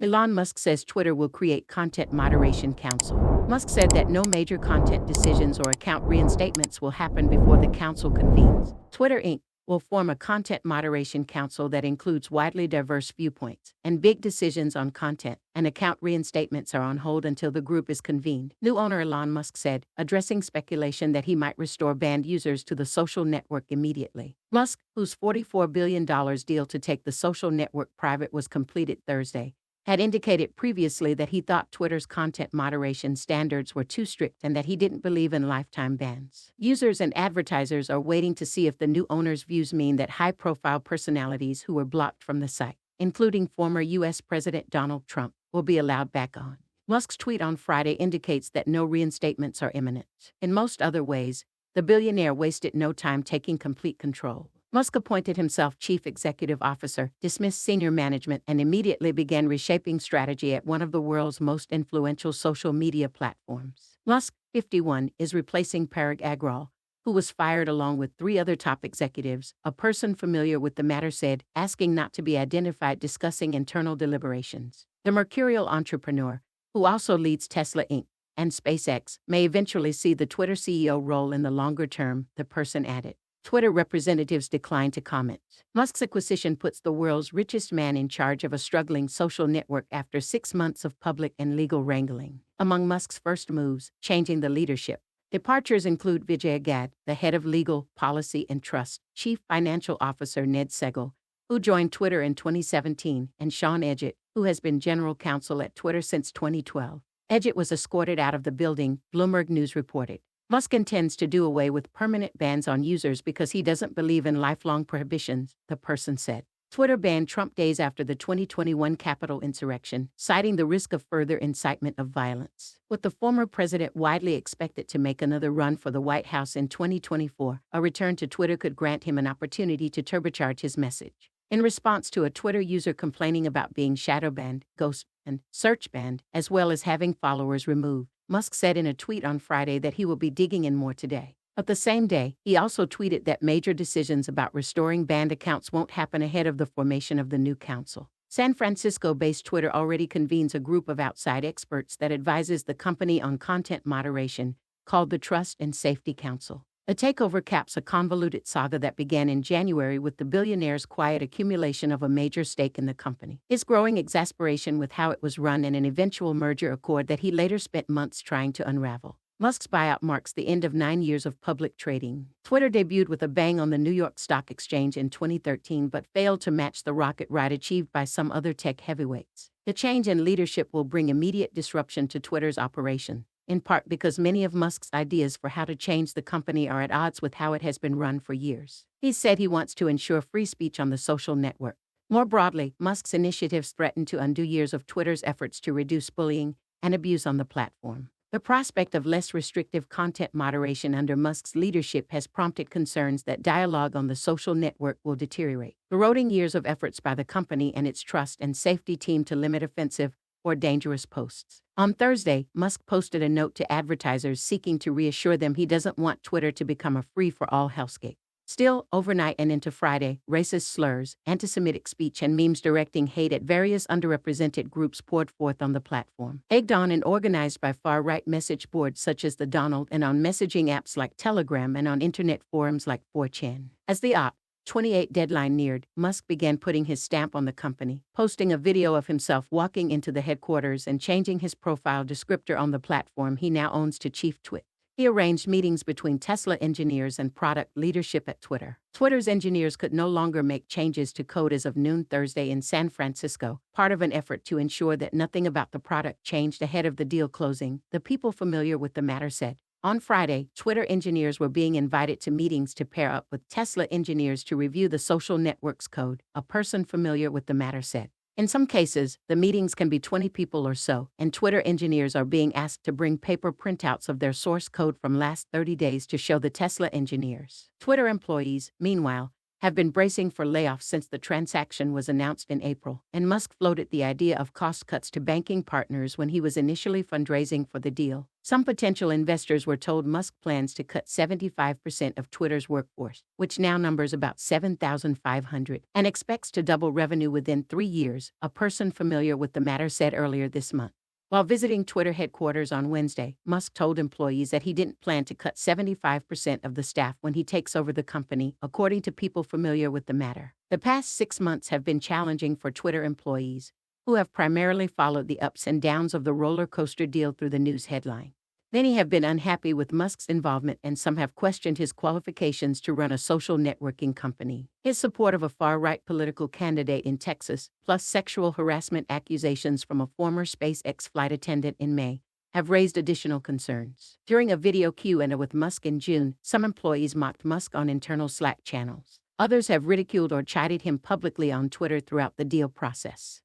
Elon Musk says Twitter will create Content Moderation Council. Musk said that no major content decisions or account reinstatements will happen before the council convenes. Twitter Inc. will form a content moderation council that includes widely diverse viewpoints, and big decisions on content and account reinstatements are on hold until the group is convened, new owner Elon Musk said, addressing speculation that he might restore banned users to the social network immediately. Musk, whose $44 billion deal to take the social network private was completed Thursday, had indicated previously that he thought Twitter's content moderation standards were too strict and that he didn't believe in lifetime bans. Users and advertisers are waiting to see if the new owner's views mean that high-profile personalities who were blocked from the site, including former U.S. President Donald Trump, will be allowed back on. Musk's tweet on Friday indicates that no reinstatements are imminent. In most other ways, the billionaire wasted no time taking complete control. Musk appointed himself chief executive officer, dismissed senior management, and immediately began reshaping strategy at one of the world's most influential social media platforms. Musk, 51, is replacing Parag Agrawal, who was fired along with 3 other top executives, a person familiar with the matter said, asking not to be identified discussing internal deliberations. The mercurial entrepreneur, who also leads Tesla Inc. and SpaceX, may eventually see the Twitter CEO role in the longer term, the person added. Twitter representatives declined to comment. Musk's acquisition puts the world's richest man in charge of a struggling social network after 6 months of public and legal wrangling. Among Musk's first moves, changing the leadership. Departures include Vijay Gadde, the head of legal, policy, and trust, chief financial officer Ned Segal, who joined Twitter in 2017, and Sean Edgett, who has been general counsel at Twitter since 2012. Edgett was escorted out of the building, Bloomberg News reported. Musk intends to do away with permanent bans on users because he doesn't believe in lifelong prohibitions, the person said. Twitter banned Trump days after the 2021 Capitol insurrection, citing the risk of further incitement of violence. With the former president widely expected to make another run for the White House in 2024, a return to Twitter could grant him an opportunity to turbocharge his message. In response to a Twitter user complaining about being shadow banned, ghost and search banned, as well as having followers removed, Musk said in a tweet on Friday that he will be digging in more today. But the same day, he also tweeted that major decisions about restoring banned accounts won't happen ahead of the formation of the new council. San Francisco-based Twitter already convenes a group of outside experts that advises the company on content moderation, called the Trust and Safety Council. The takeover caps a convoluted saga that began in January with the billionaire's quiet accumulation of a major stake in the company, his growing exasperation with how it was run, and an eventual merger accord that he later spent months trying to unravel. Musk's buyout marks the end of 9 years of public trading. Twitter debuted with a bang on the New York Stock Exchange in 2013 but failed to match the rocket ride achieved by some other tech heavyweights. The change in leadership will bring immediate disruption to Twitter's operation, in part because many of Musk's ideas for how to change the company are at odds with how it has been run for years. He said he wants to ensure free speech on the social network. More broadly, Musk's initiatives threaten to undo years of Twitter's efforts to reduce bullying and abuse on the platform. The prospect of less restrictive content moderation under Musk's leadership has prompted concerns that dialogue on the social network will deteriorate, eroding years of efforts by the company and its trust and safety team to limit offensive or dangerous posts. On Thursday, Musk posted a note to advertisers seeking to reassure them he doesn't want Twitter to become a free-for-all hellscape. Still, overnight and into Friday, racist slurs, anti-Semitic speech, and memes directing hate at various underrepresented groups poured forth on the platform. Egged on and organized by far-right message boards such as the Donald, and on messaging apps like Telegram, and on internet forums like 4chan. As the Op. 28 deadline neared, Musk began putting his stamp on the company, posting a video of himself walking into the headquarters and changing his profile descriptor on the platform he now owns to Chief Twit. He arranged meetings between Tesla engineers and product leadership at Twitter. Twitter's engineers could no longer make changes to code as of noon Thursday in San Francisco, part of an effort to ensure that nothing about the product changed ahead of the deal closing, the people familiar with the matter said. On Friday, Twitter engineers were being invited to meetings to pair up with Tesla engineers to review the social network's code, a person familiar with the matter said. In some cases, the meetings can be 20 people or so, and Twitter engineers are being asked to bring paper printouts of their source code from last 30 days to show the Tesla engineers. Twitter employees, meanwhile, have been bracing for layoffs since the transaction was announced in April, and Musk floated the idea of cost cuts to banking partners when he was initially fundraising for the deal. Some potential investors were told Musk plans to cut 75% of Twitter's workforce, which now numbers about 7,500, and expects to double revenue within 3 years, a person familiar with the matter said earlier this month. While visiting Twitter headquarters on Wednesday, Musk told employees that he didn't plan to cut 75% of the staff when he takes over the company, according to people familiar with the matter. The past 6 months have been challenging for Twitter employees, who have primarily followed the ups and downs of the roller coaster deal through the news headline. Many have been unhappy with Musk's involvement, and some have questioned his qualifications to run a social networking company. His support of a far-right political candidate in Texas, plus sexual harassment accusations from a former SpaceX flight attendant in May, have raised additional concerns. During a video Q&A with Musk in June, some employees mocked Musk on internal Slack channels. Others have ridiculed or chided him publicly on Twitter throughout the deal process.